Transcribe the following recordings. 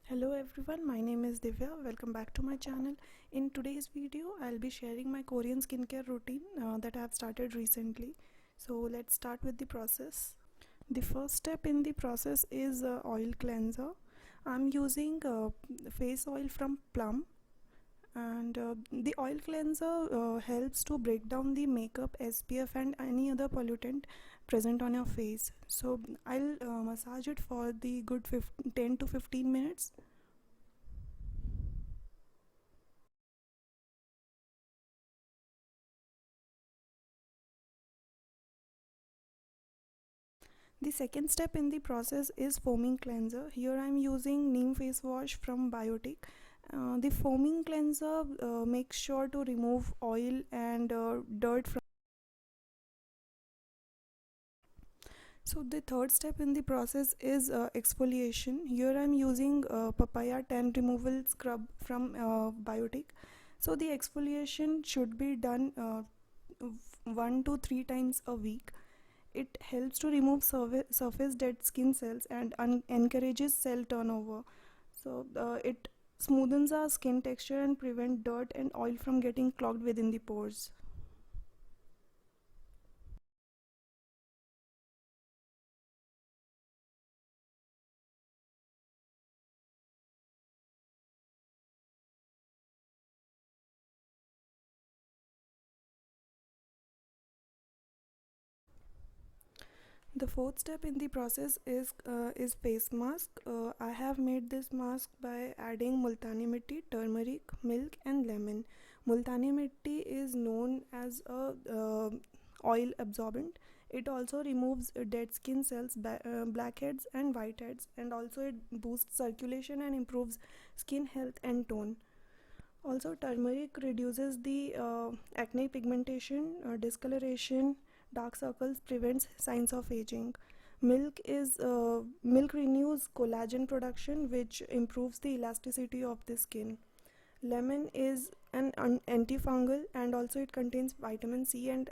Hello everyone, my name is Divya. Welcome back to my channel. In today's video, I'll be sharing my Korean skincare routine that I have started recently. So let's start with the process. The first step in the process is oil cleanser. I'm using face oil from Plum, and the oil cleanser helps to break down the makeup, SPF and any other pollutant present on your face. So I'll massage it for the good 10 to 15 minutes. The second step in the process is foaming cleanser. Here I am using neem face wash from Biotic. The foaming cleanser makes sure to remove oil and dirt from. So the third step in the process is exfoliation. Here I am using papaya tan removal scrub from Biotic. So the exfoliation should be done 1 to 3 times a week. It helps to remove surface dead skin cells and encourages cell turnover. So it smoothens our skin texture and prevent dirt and oil from getting clogged within the pores. The fourth step in the process is face mask. I have made this mask by adding multani mitti, turmeric, milk, and lemon. Multani mitti is known as a oil absorbent. It also removes dead skin cells, blackheads, and whiteheads, and also it boosts circulation and improves skin health and tone. Also, turmeric reduces the acne pigmentation, discoloration, dark circles, prevents signs of aging. Milk renews collagen production, which improves the elasticity of the skin. Lemon is an antifungal, and also it contains vitamin C and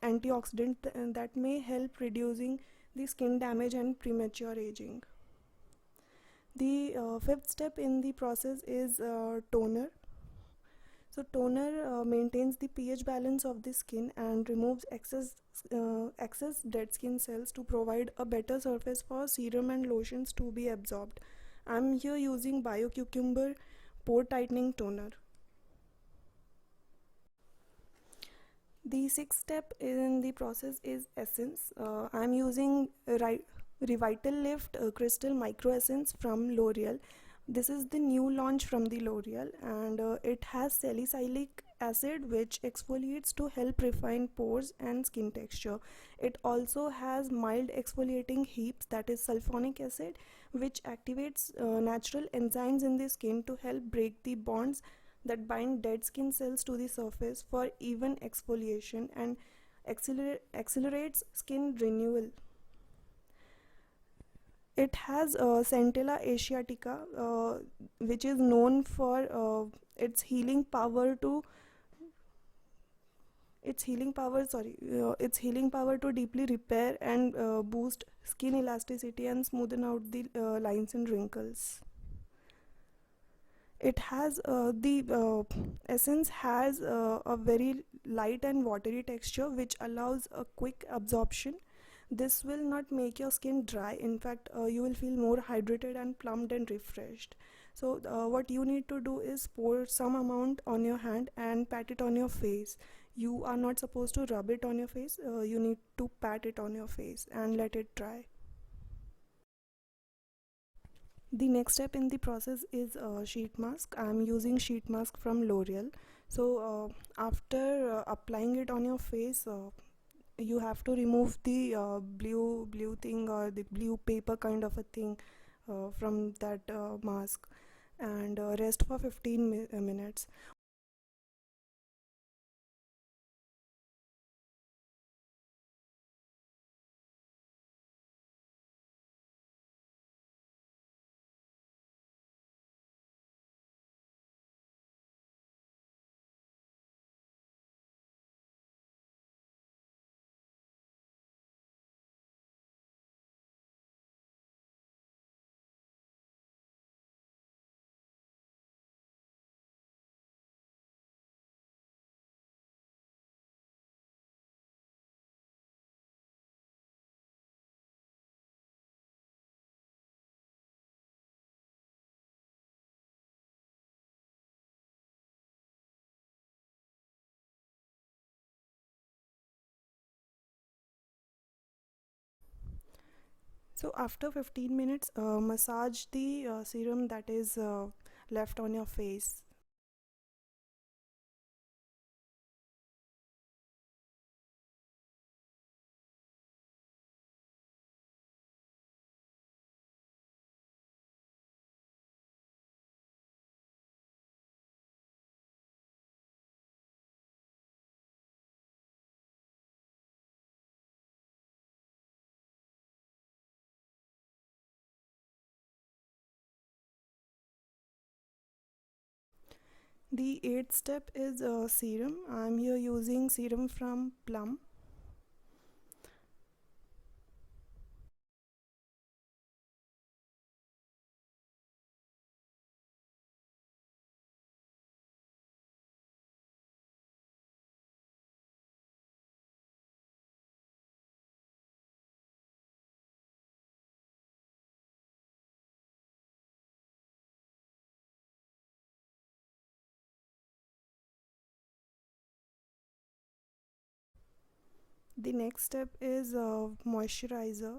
antioxidant that may help reducing the skin damage and premature aging. The fifth step in the process is toner. So toner maintains the pH balance of the skin and removes excess dead skin cells to provide a better surface for serum and lotions to be absorbed. I'm here using BioCucumber pore tightening toner. The sixth step in the process is essence. I'm using Revital Lift Crystal Micro Essence from L'Oreal. This is the new launch from the L'Oreal, and it has salicylic acid which exfoliates to help refine pores and skin texture. It also has mild exfoliating heaps, that is sulfonic acid, which activates natural enzymes in the skin to help break the bonds that bind dead skin cells to the surface for even exfoliation and accelerates skin renewal. It has Centella asiatica, which is known for its healing power to its healing power to deeply repair and boost skin elasticity and smoothen out the lines and wrinkles. It has the essence has a very light and watery texture which allows a quick absorption. This will not make your skin dry. In fact, you will feel more hydrated and plumped and refreshed. So what you need to do is pour some amount on your hand and pat it on your face. You are not supposed to rub it on your face. You need to pat it on your face and let it dry. The next step in the process is sheet mask. I'm using sheet mask from L'Oreal. So after applying it on your face, you have to remove the blue thing or the blue paper kind of a thing from that mask, and rest for 15 minutes. So after 15 minutes, massage the serum that is left on your face. The eighth step is serum. I'm here using serum from Plum. The next step is moisturizer.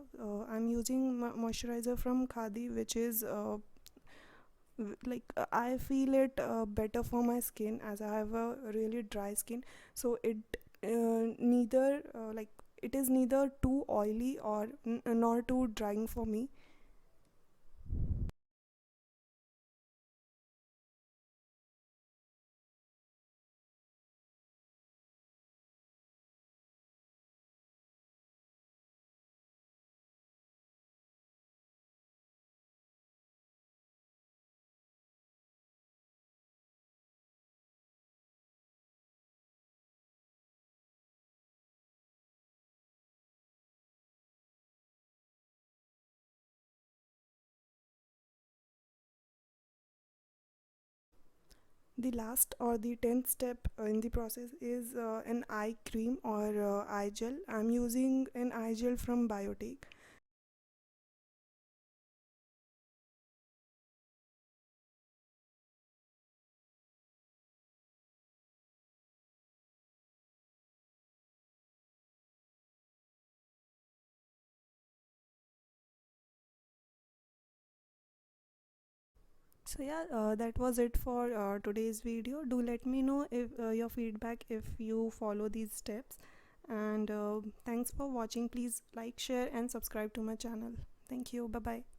I'm using moisturizer from Khadi, which is I feel it better for my skin as I have a really dry skin. So neither it is neither too oily or nor too drying for me. The last or the 10th step in the process is an eye cream or eye gel. I'm using an eye gel from Biotech. So yeah, that was it for today's video. Do let me know if your feedback if you follow these steps. And thanks for watching. Please like, share, and subscribe to my channel. Thank you. Bye bye.